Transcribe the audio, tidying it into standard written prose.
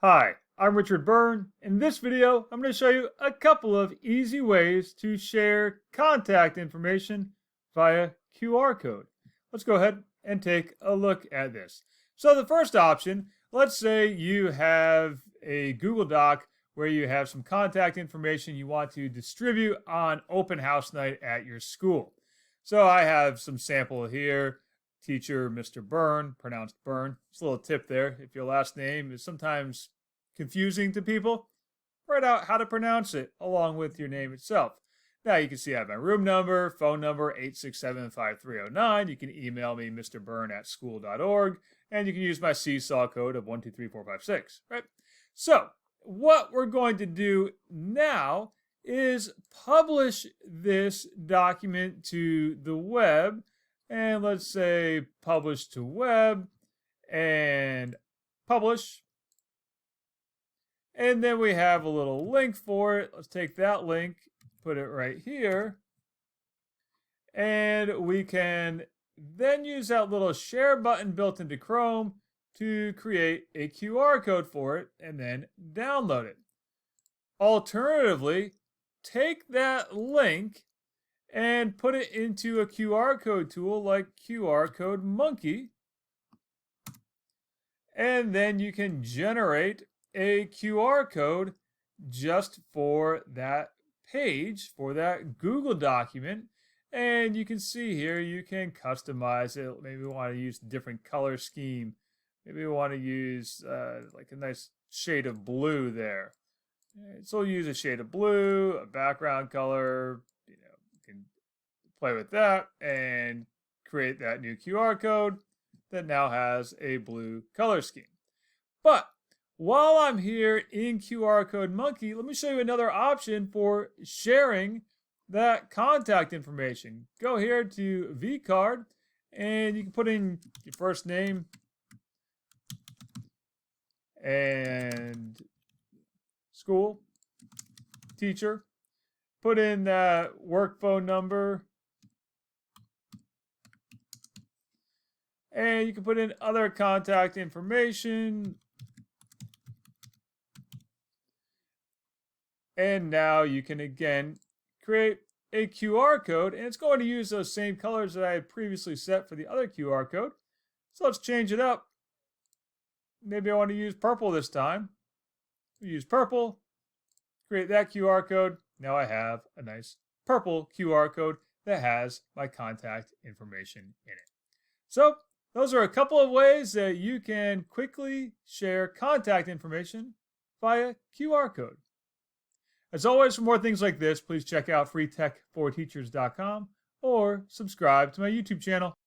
Hi, I'm Richard Byrne. In this video, I'm going to show you a couple of easy ways to share contact information via QR code. Let's go ahead and take a look at this. So the first option, let's say you have a Google Doc where you have some contact information you want to distribute on open house night at your school. So I have some sample here. Teacher Mr. Byrne, pronounced Byrne. Just a little tip there. If your last name is sometimes confusing to people, write out how to pronounce it along with your name itself. Now you can see I have my room number, phone number 867-5309. You can email me mrbyrne@school.org, and you can use my Seesaw code of 123456. Right? So what we're going to do now is publish this document to the web. And let's say publish to web and publish. And then we have a little link for it. Let's take that link, put it right here. And we can then use that little share button built into Chrome to create a QR code for it and then download it. Alternatively, take that link and put it into a QR code tool like QR Code Monkey. And then you can generate a QR code just for that page, for that Google document. And you can see here, you can customize it. Maybe we want to use a different color scheme. Maybe we want to use like a nice shade of blue there. So we'll use a shade of blue, a background color, play with that and create that new QR code that now has a blue color scheme. But while I'm here in QR Code Monkey, let me show you another option for sharing that contact information. Go here to vCard and you can put in your first name and school, teacher, put in that work phone number, and you can put in other contact information. And now you can again create a QR code, and it's going to use those same colors that I had previously set for the other QR code. So let's change it up. Maybe I want to use purple this time. We use purple, create that QR code. Now I have a nice purple QR code that has my contact information in it. So those are a couple of ways that you can quickly share contact information via QR code. As always, for more things like this, please check out freetech4teachers.com or subscribe to my YouTube channel.